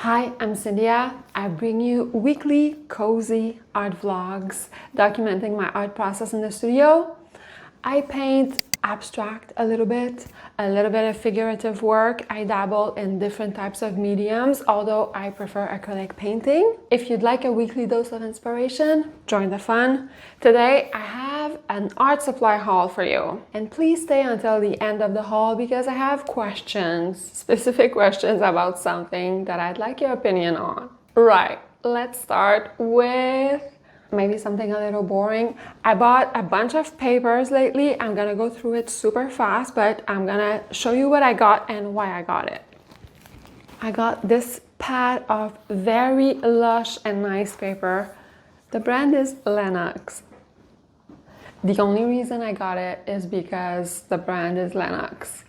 Hi, I'm Syndia. I bring you weekly cozy art vlogs documenting my art process in the studio. I paint abstract a little bit of figurative work. I dabble in different types of mediums, although I prefer acrylic painting. If you'd like a weekly dose of inspiration, join the fun. Today, I have an art supply haul for you. And please stay until the end of the haul because I have questions, specific questions about something that I'd like your opinion on. Right, let's start with maybe something a little boring. I bought a bunch of papers lately. I'm gonna go through it super fast, but I'm gonna show you what I got and why I got it. I got this pad of very lush and nice paper. The brand is Lennox. The only reason I got it is because the brand is Lennox.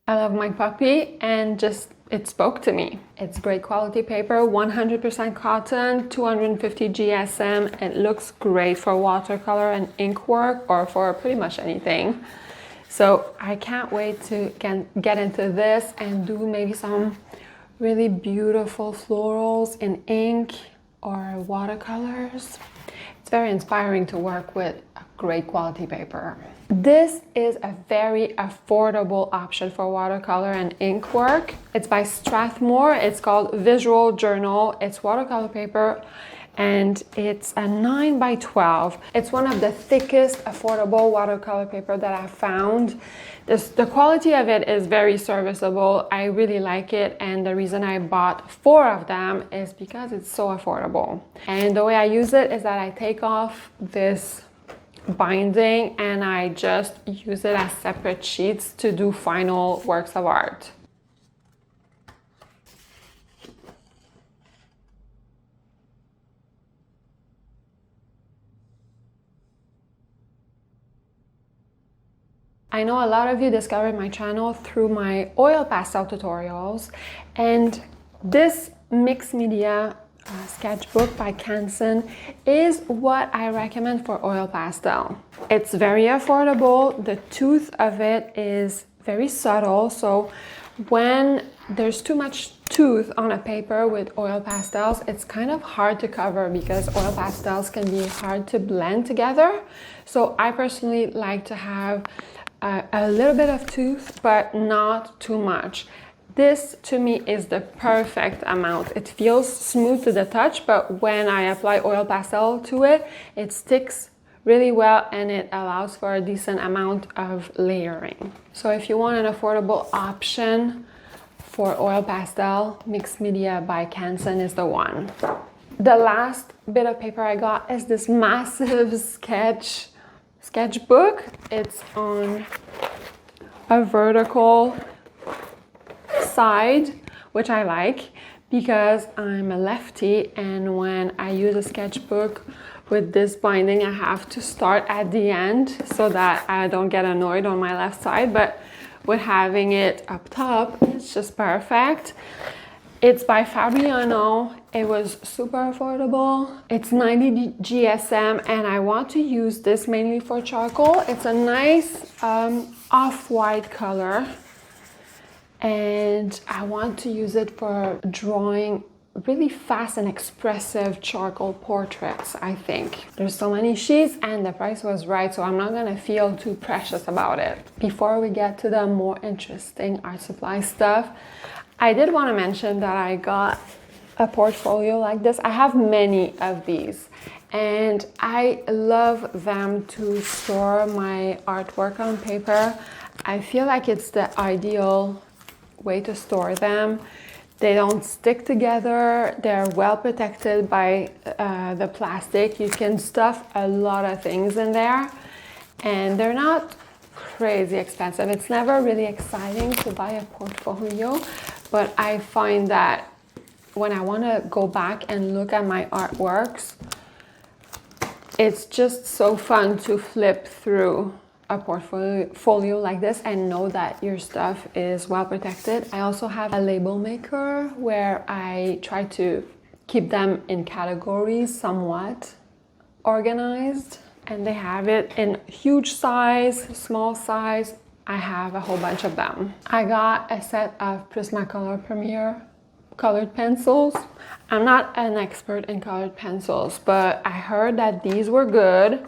I love my puppy and just it spoke to me. It's great quality paper, 100% cotton, 250 GSM. It looks great for watercolor and ink work or for pretty much anything. So I can't wait to get into this and do maybe some really beautiful florals in ink or watercolors. It's very inspiring to work with a great quality paper. This is a very affordable option for watercolor and ink work. It's by Strathmore. It's called Visual Journal. It's watercolor paper and it's a 9 by 12. It's one of the thickest affordable watercolor paper that I've found. The quality of it is very serviceable. I really like it, and the reason I bought 4 of them is because it's so affordable. And the way I use it is that I take off this binding and I just use it as separate sheets to do final works of art. I know a lot of you discovered my channel through my oil pastel tutorials, and this mixed media sketchbook by Canson is what I recommend for oil pastel. It's very affordable. The tooth of it is very subtle, so when there's too much tooth on a paper with oil pastels, it's kind of hard to cover because oil pastels can be hard to blend together. So I personally like to have a little bit of tooth, but not too much. This to me is the perfect amount. It feels smooth to the touch, but when I apply oil pastel to it, it sticks really well and it allows for a decent amount of layering. So if you want an affordable option for oil pastel, mixed media by Canson is the one. The last bit of paper I got is this massive sketchbook. It's on a vertical side, which I like because I'm a lefty, and when I use a sketchbook with this binding, I have to start at the end so that I don't get annoyed on my left side, but with having it up top, it's just perfect. It's by Fabriano. It was super affordable. It's 90 GSM and I want to use this mainly for charcoal. It's a nice off-white color and I want to use it for drawing really fast and expressive charcoal portraits, I think. There's so many sheets and the price was right, so I'm not gonna feel too precious about it. Before we get to the more interesting art supply stuff, I did want to mention that I got a portfolio like this. I have many of these and I love them to store my artwork on paper. I feel like it's the ideal way to store them. They don't stick together. They're well protected by the plastic. You can stuff a lot of things in there and they're not crazy expensive. It's never really exciting to buy a portfolio, but I find that when I want to go back and look at my artworks, it's just so fun to flip through a portfolio like this and know that your stuff is well protected. I also have a label maker where I try to keep them in categories somewhat organized, and they have it in huge size, small size, I have a whole bunch of them. I got a set of Prismacolor Premier colored pencils. I'm not an expert in colored pencils, but I heard that these were good.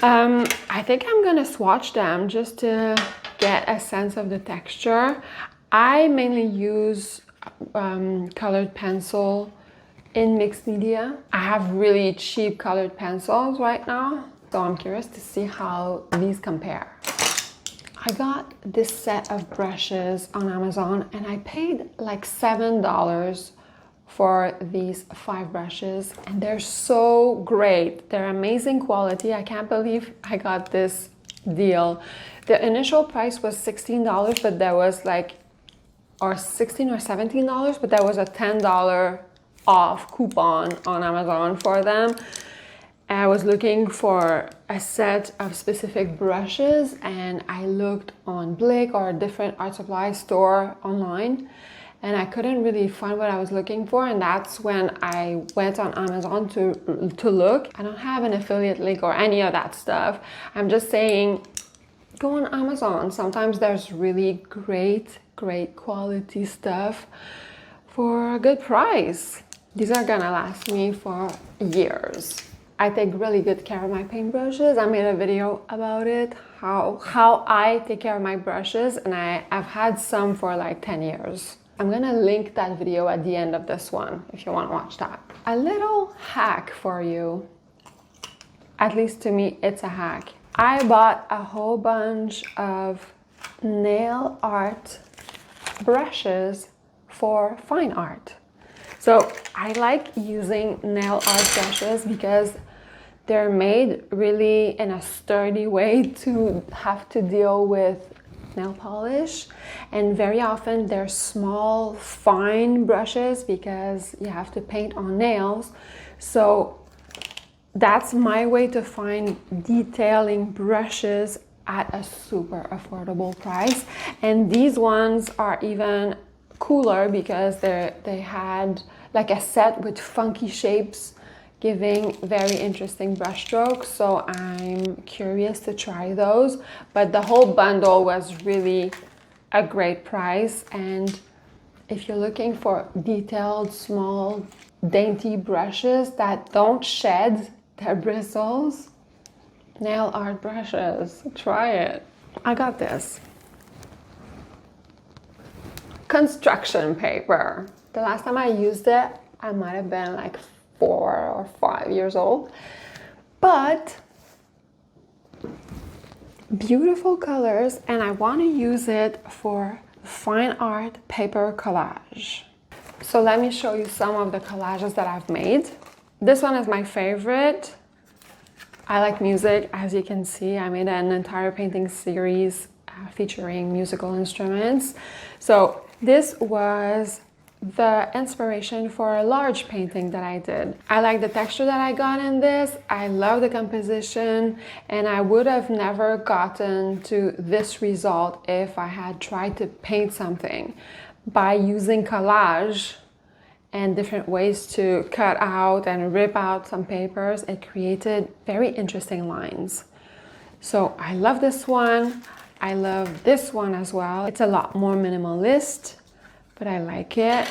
I think I'm gonna swatch them just to get a sense of the texture. I mainly use colored pencil in mixed media. I have really cheap colored pencils right now, so I'm curious to see how these compare. I got this set of brushes on Amazon and I paid like $7 for these 5 brushes, and they're so great. They're amazing quality. I can't believe I got this deal. The initial price was $16, but there was like, or $16 or $17, but there was a $10 off coupon on Amazon for them. I was looking for a set of specific brushes and I looked on Blick or a different art supply store online, and I couldn't really find what I was looking for, and that's when I went on Amazon to look. I don't have an affiliate link or any of that stuff. I'm just saying, go on Amazon. Sometimes there's really great quality stuff for a good price. These are gonna last me for years. I take really good care of my paintbrushes. I made a video about it, how I take care of my brushes, and I've had some for like 10 years. I'm gonna link that video at the end of this one if you want to watch that. A little hack for you. At least to me, it's a hack. I bought a whole bunch of nail art brushes for fine art. So I like using nail art brushes because they're made really in a sturdy way to have to deal with nail polish, and very often they're small, fine brushes because you have to paint on nails. So that's my way to find detailing brushes at a super affordable price. And these ones are even cooler because they had like a set with funky shapes, giving very interesting brush strokes. So I'm curious to try those, but the whole bundle was really a great price. And if you're looking for detailed, small, dainty brushes that don't shed their bristles, nail art brushes, try it. I got this. Construction paper. The last time I used it, I might have been like 4 or 5 years old, but beautiful colors, and I want to use it for fine art paper collage. So let me show you some of the collages that I've made. This one is my favorite. I like music, as you can see. I made an entire painting series featuring musical instruments. So this was the inspiration for a large painting that I did. I like the texture that I got in this. I love the composition, and I would have never gotten to this result if I had tried to paint something. By using collage and different ways to cut out and rip out some papers, it created very interesting lines. So I love this one. I love this one as well. It's a lot more minimalist, but I like it.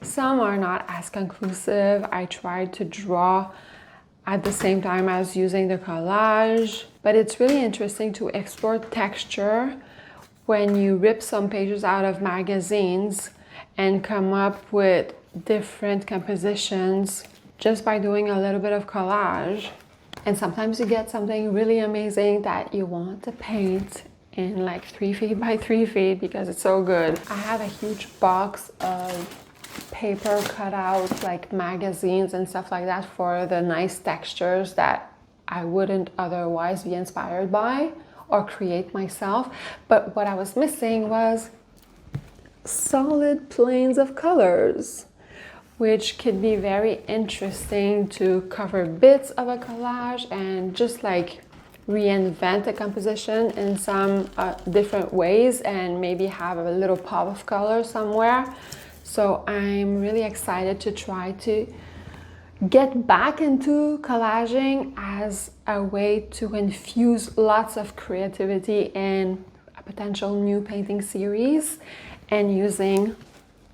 Some are not as conclusive. I tried to draw at the same time as using the collage, but it's really interesting to explore texture when you rip some pages out of magazines and come up with different compositions just by doing a little bit of collage. And sometimes you get something really amazing that you want to paint in like 3 feet by 3 feet because it's so good. I have a huge box of paper cutouts, like magazines and stuff like that, for the nice textures that I wouldn't otherwise be inspired by or create myself. But what I was missing was solid planes of colors, which could be very interesting to cover bits of a collage and just like reinvent a composition in some different ways and maybe have a little pop of color somewhere. So I'm really excited to try to get back into collaging as a way to infuse lots of creativity in a potential new painting series and using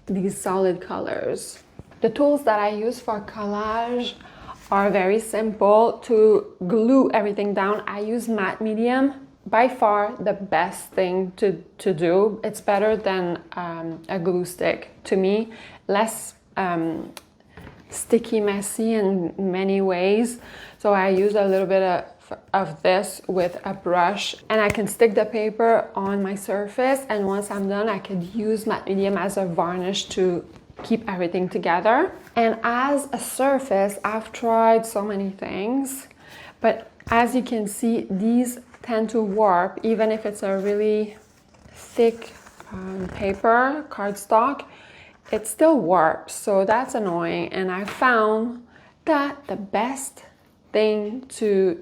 these solid colors. The tools that I use for collage are very simple. To glue everything down, I use matte medium. By far the best thing to do. It's better than a glue stick to me. Less sticky, messy in many ways. So I use a little bit of this with a brush, and I can stick the paper on my surface, and once I'm done I could use matte medium as a varnish to keep everything together. And as a surface, I've tried so many things, but as you can see, these tend to warp even if it's a really thick paper, cardstock. It still warps, so that's annoying. And I found that the best thing to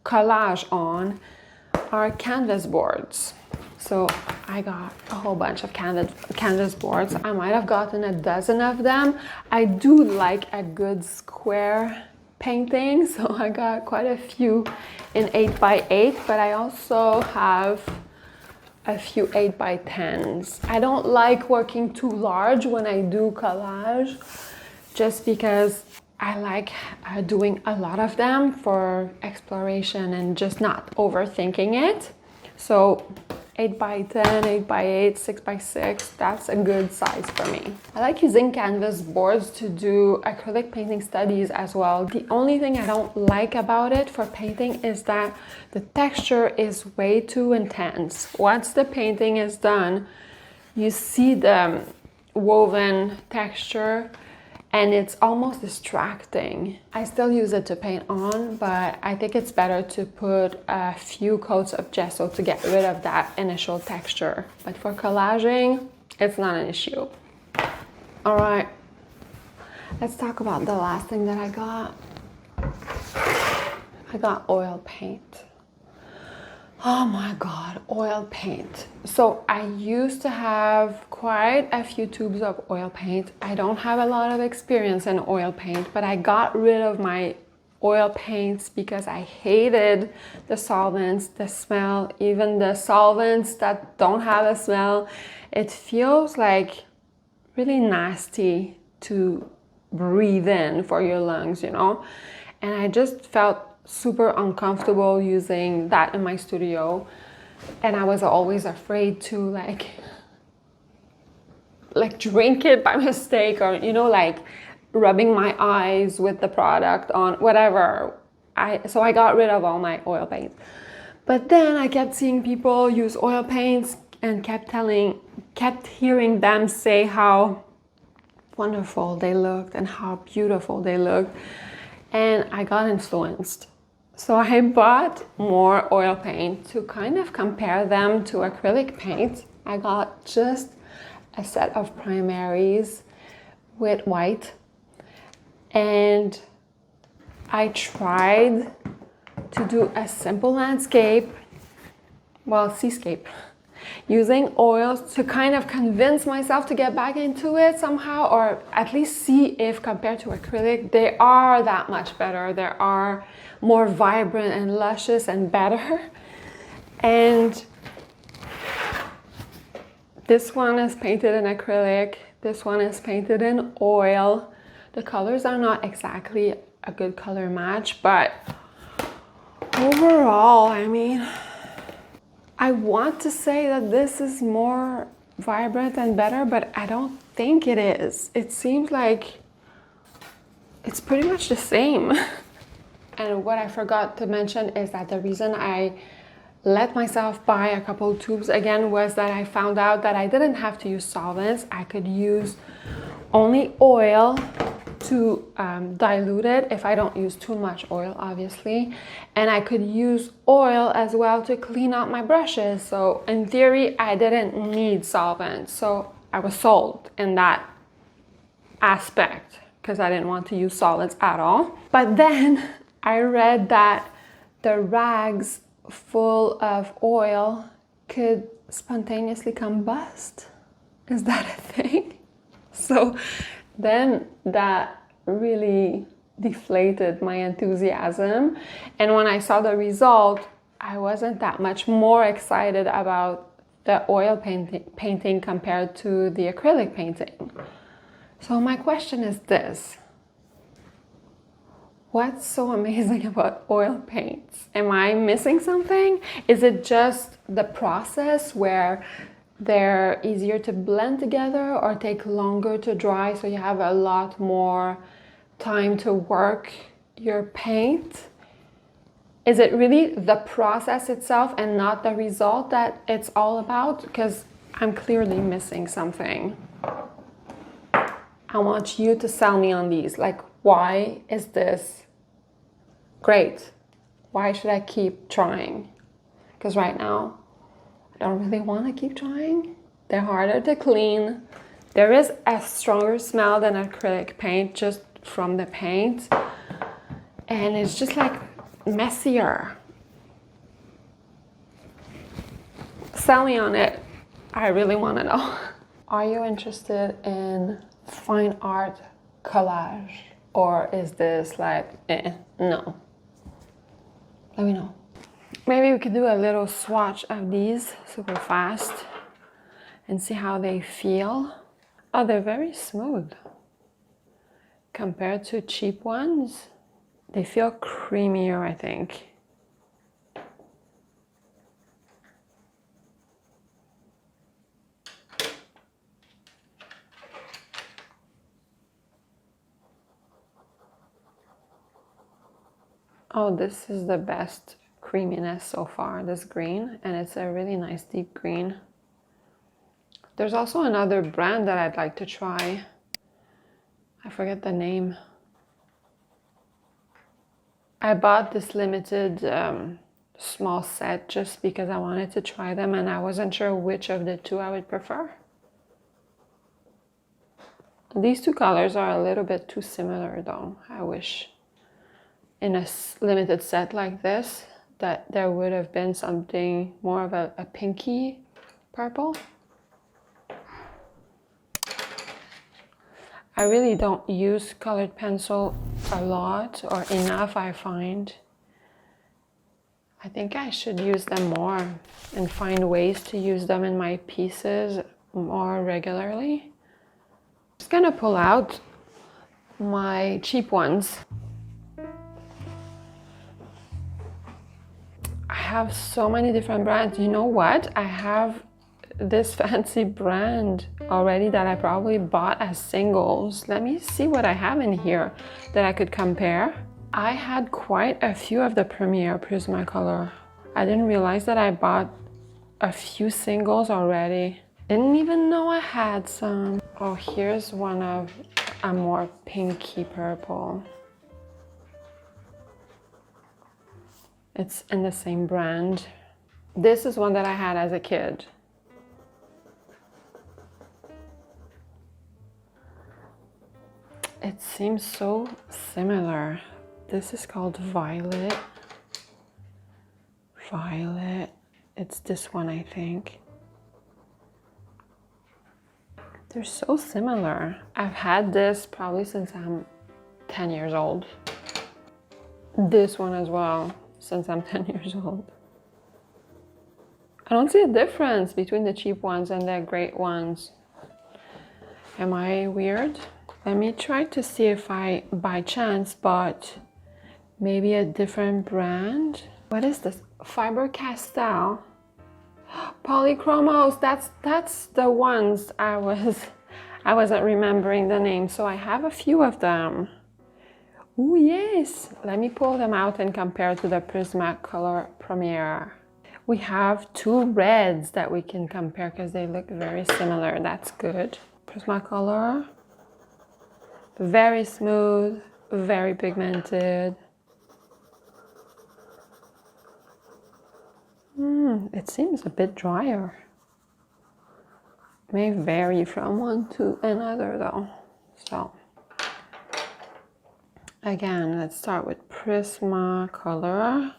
collage on are canvas boards. So I got a whole bunch of canvas boards. I might have gotten a dozen of them. I do like a good square painting, so I got quite a few in 8x8, but I also have a few 8x10s. I don't like working too large when I do collage, just because I like doing a lot of them for exploration and just not overthinking it. So 8x10, 8x8, 6x6, that's a good size for me. I like using canvas boards to do acrylic painting studies as well. The only thing I don't like about it for painting is that the texture is way too intense. Once the painting is done, you see the woven texture and it's almost distracting. I still use it to paint on, but I think it's better to put a few coats of gesso to get rid of that initial texture. But for collaging, it's not an issue. All right, let's talk about the last thing that I got. I got oil paint. Oh my God, oil paint. So I used to have quite a few tubes of oil paint. I don't have a lot of experience in oil paint, but I got rid of my oil paints because I hated the solvents, the smell, even the solvents that don't have a smell. It feels like really nasty to breathe in for your lungs, you know? And I just felt super uncomfortable using that in my studio, and I was always afraid to like drink it by mistake, or you know, like rubbing my eyes with the product on whatever. So I got rid of all my oil paints. But then I kept seeing people use oil paints and kept hearing them say how wonderful they looked and how beautiful they looked, and I got influenced. So I bought more oil paint to kind of compare them to acrylic paint. I got just a set of primaries with white, and I tried to do a simple landscape, well, seascape, using oils to kind of convince myself to get back into it somehow, or at least see if compared to acrylic, they are that much better. They are more vibrant and luscious and better. And this one is painted in acrylic, this one is painted in oil. The colors are not exactly a good color match, but overall, I mean, I want to say that this is more vibrant and better, but I don't think it is. It seems like it's pretty much the same. And what I forgot to mention is that the reason I let myself buy a couple tubes again was that I found out that I didn't have to use solvents. I could use only oil to dilute it if I don't use too much oil, obviously. And I could use oil as well to clean out my brushes. So in theory, I didn't need solvents. So I was sold in that aspect because I didn't want to use solvents at all. But then I read that the rags full of oil could spontaneously combust. Is that a thing? So then that really deflated my enthusiasm. And when I saw the result, I wasn't that much more excited about the oil painting compared to the acrylic painting. So my question is this: what's so amazing about oil paints? Am I missing something? Is it just the process where they're easier to blend together or take longer to dry, so you have a lot more time to work your paint? Is it really the process itself and not the result that it's all about? Because I'm clearly missing something. I want you to sell me on these. Like, why is this great? Why should I keep trying? Because right now, I don't really want to keep trying. They're harder to clean. There is a stronger smell than acrylic paint just from the paint. And it's just like messier. Sell me on it. I really want to know. Are you interested in fine art collage? Or is this like, no? Let me know. Maybe we could do a little swatch of these super fast and see how they feel. Oh, they're very smooth. Compared to cheap ones, they feel creamier, I think. Oh, this is the best creaminess so far, this green, and it's a really nice deep green. There's also another brand that I'd like to try. I forget the name. I bought this limited small set just because I wanted to try them and I wasn't sure which of the two I would prefer. These two colors are a little bit too similar though. I wish in a limited set like this that there would have been something more of a pinky purple. I really don't use colored pencil a lot or enough, I find. I think I should use them more and find ways to use them in my pieces more regularly. I'm just gonna pull out my cheap ones. I have so many different brands. You know what? I have this fancy brand already that I probably bought as singles. Let me see what I have in here that I could compare. I had quite a few of the Premier Prismacolor. I didn't realize that I bought a few singles already. Didn't even know I had some. Oh, here's one of a more pinky purple. It's in the same brand. This is one that I had as a kid. It seems so similar. This is called Violet. Violet. It's this one, I think. They're so similar. I've had this probably since I'm 10 years old. This one as well, since I'm 10 years old. I don't see a difference between the cheap ones and the great ones. Am I weird? Let me try to see if I, by chance, bought maybe a different brand. What is this? Faber-Castell. Polychromos. That's the ones I wasn't remembering the name. So I have a few of them. Oh yes. Let me pull them out and compare to the Prismacolor Premier. We have two reds that we can compare because they look very similar. That's good. Prismacolor. Very smooth, very pigmented. It seems a bit drier. May vary from one to another though. So, again, let's start with Prismacolor.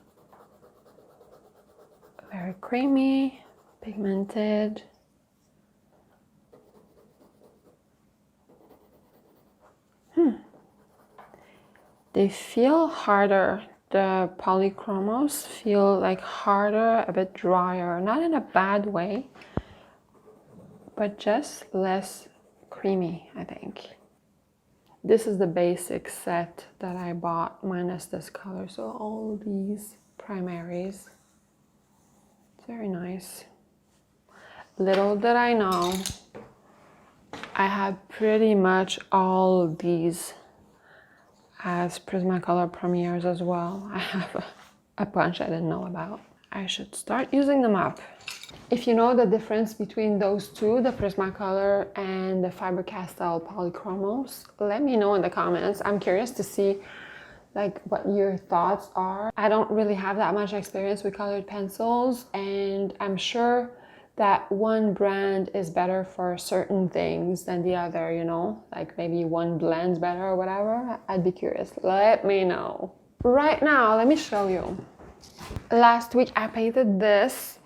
Very creamy, pigmented. They feel harder. The polychromos feel like harder, a bit drier, not in a bad way, but just less creamy, I think. This is the basic set that I bought minus this color, so all these primaries. It's very nice. Little did I know, I have pretty much all these as Prismacolor Premieres as well. I have a bunch I didn't know about. I should start using them up. If you know the difference between those two, the Prismacolor and the Faber-Castell Polychromos, let me know in the comments. I'm curious to see like what your thoughts are. I don't really have that much experience with colored pencils, and I'm sure that one brand is better for certain things than the other, you know, like maybe one blends better or whatever. I'd be curious. Let me know. Right now, let me show you. Last week I painted this,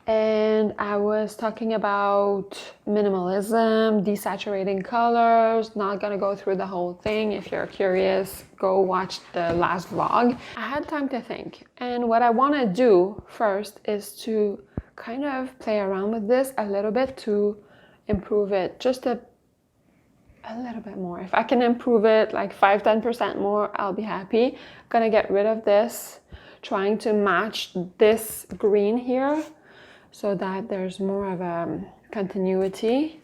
and I was talking about minimalism, desaturating colors. Not gonna go through the whole thing. If you're curious, go watch the last vlog. I had time to think, and what I wanna do first is to kind of play around with this a little bit to improve it just a little bit more. If I can improve it like 5-10% more, I'll be happy. I'm gonna get rid of this, trying to match this green here so that there's more of a continuity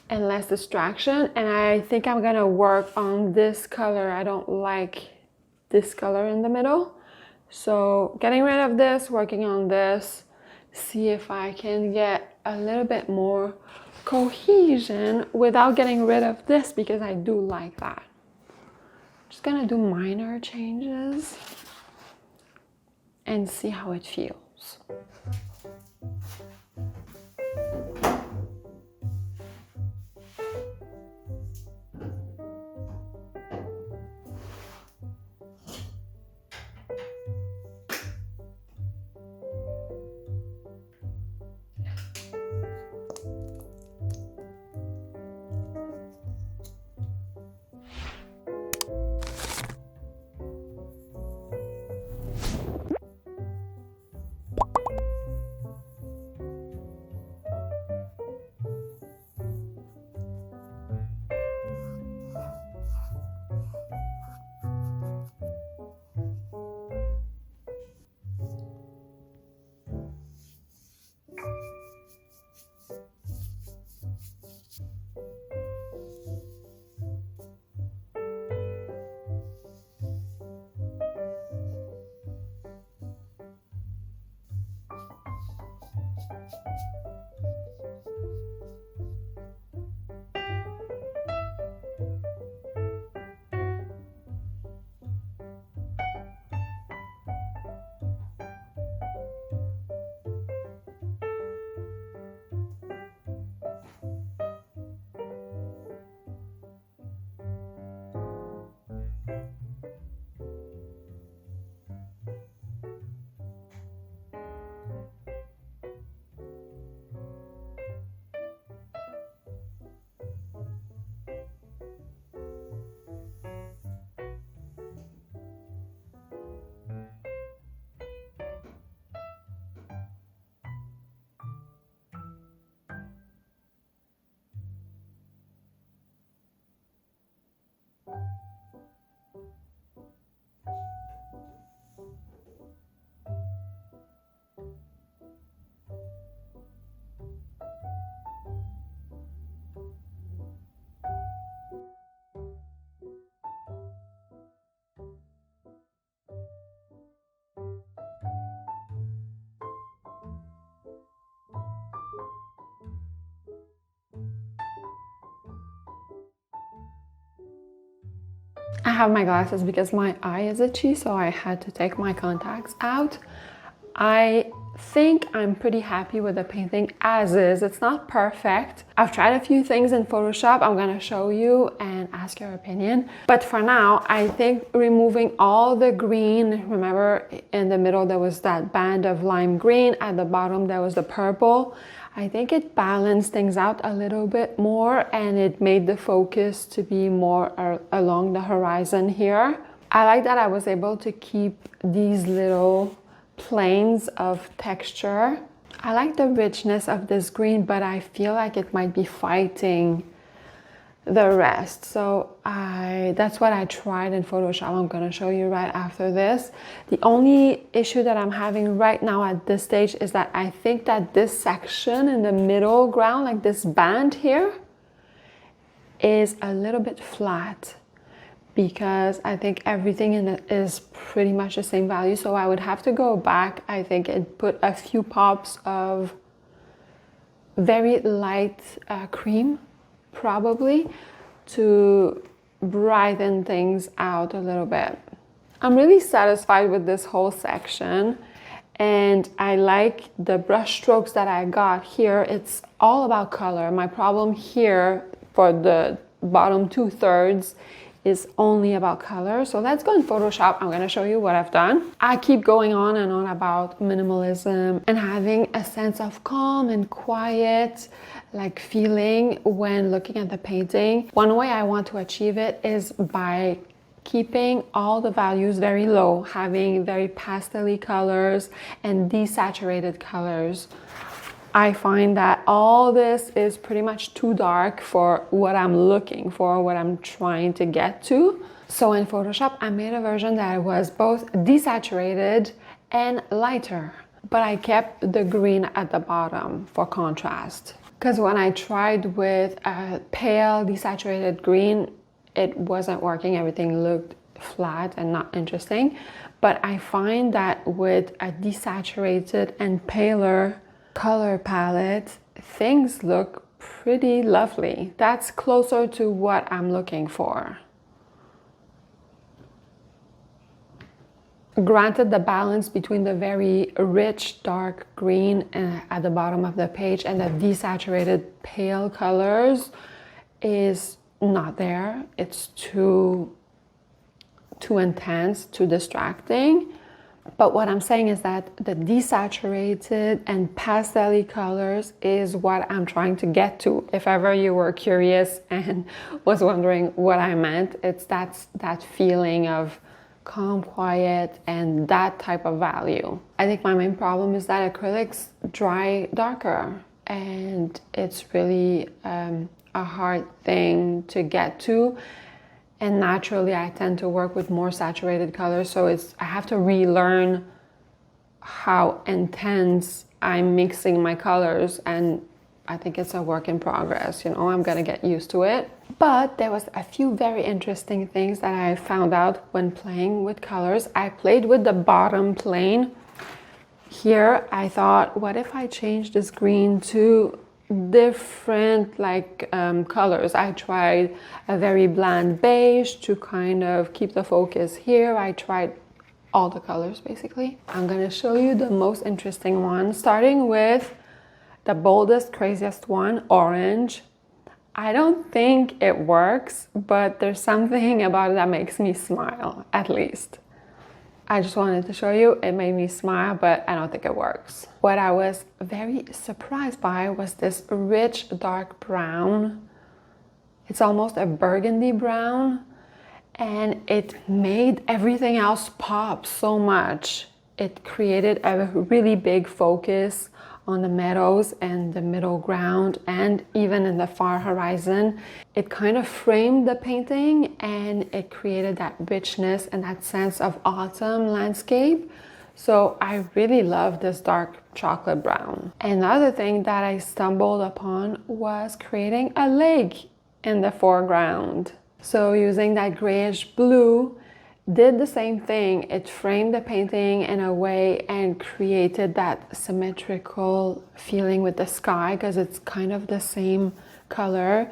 and less distraction. And I think I'm gonna work on this color. I don't like this color in the middle. So getting rid of this, working on this, see if I can get a little bit more cohesion without getting rid of this, because I do like that. Just gonna do minor changes and see how it feels. I have my glasses because my eye is itchy, so I had to take my contacts out. I think I'm pretty happy with the painting as is. It's not perfect. I've tried a few things in Photoshop. I'm gonna show you and ask your opinion. But for now, I think removing all the green, remember in the middle there was that band of lime green, at the bottom there was the purple. I think it balanced things out a little bit more, and it made the focus to be more along the horizon here. I like that I was able to keep these little planes of texture. I like the richness of this green, but I feel like it might be fighting the rest. So that's what I tried in Photoshop. I'm going to show you right after this. The only issue that I'm having right now at this stage is that I think that this section in the middle ground, like this band here, is a little bit flat, because I think everything in it is pretty much the same value. So I would have to go back, I think, and put a few pops of very light cream, probably, to brighten things out a little bit. I'm really satisfied with this whole section, and I like the brush strokes that I got here. It's all about color. My problem here for the bottom 2/3 is only about color. So let's go in Photoshop. I'm gonna show you what I've done. I keep going on and on about minimalism and having a sense of calm and quiet, like feeling when looking at the painting. One way I want to achieve it is by keeping all the values very low, having very pastel-y colors and desaturated colors. I find that all this is pretty much too dark for what I'm looking for, what I'm trying to get to. So in Photoshop, I made a version that was both desaturated and lighter, but I kept the green at the bottom for contrast. Because when I tried with a pale desaturated green, it wasn't working. Everything looked flat and not interesting. But I find that with a desaturated and paler color palette, things look pretty lovely. That's closer to what I'm looking for. Granted, the balance between the very rich dark green at the bottom of the page and the desaturated pale colors is not there. It's too intense, too distracting. But what I'm saying is that the desaturated and pastel-y colors is what I'm trying to get to. If ever you were curious and was wondering what I meant, it's that feeling of calm, quiet, and that type of value. I think my main problem is that acrylics dry darker, and it's really a hard thing to get to. And naturally, I tend to work with more saturated colors, so I have to relearn how intense I'm mixing my colors, and I think it's a work in progress. You know, I'm gonna get used to it. But there was a few very interesting things that I found out when playing with colors. I played with the bottom plane. Here, I thought, what if I change this green to different colors? I tried a very bland beige to kind of keep the focus here. I tried all the colors basically. I'm gonna show you the most interesting one, starting with the boldest, craziest one, orange. I don't think it works, but there's something about it that makes me smile, at least. I just wanted to show you, it made me smile, but I don't think it works. What I was very surprised by was this rich dark brown. It's almost a burgundy brown, and it made everything else pop so much. It created a really big focus on the meadows and the middle ground, and even in the far horizon. It kind of framed the painting, and it created that richness and that sense of autumn landscape. So I really love this dark chocolate brown. Another thing that I stumbled upon was creating a lake in the foreground. So using that grayish blue, did the same thing. It framed the painting in a way and created that symmetrical feeling with the sky, because it's kind of the same color,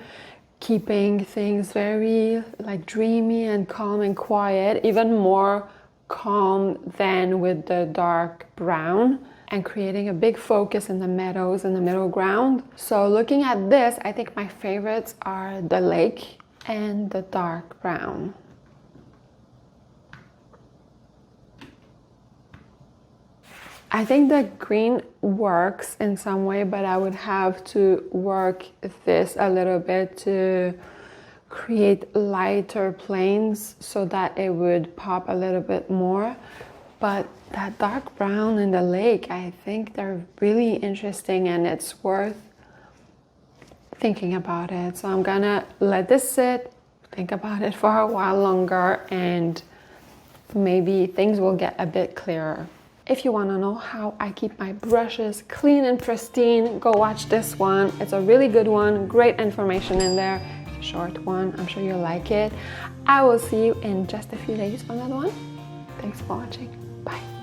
keeping things very dreamy and calm and quiet, even more calm than with the dark brown, and creating a big focus in the meadows and the middle ground. So looking at this, I think my favorites are the lake and the dark brown. I think the green works in some way, but I would have to work this a little bit to create lighter planes so that it would pop a little bit more. But that dark brown in the lake, I think they're really interesting and it's worth thinking about it. So I'm gonna let this sit, think about it for a while longer, and maybe things will get a bit clearer. If you want to know how I keep my brushes clean and pristine, go watch this one. It's a really good one, great information in there. It's a short one, I'm sure you'll like it. I will see you in just a few days for another one. Thanks for watching, bye.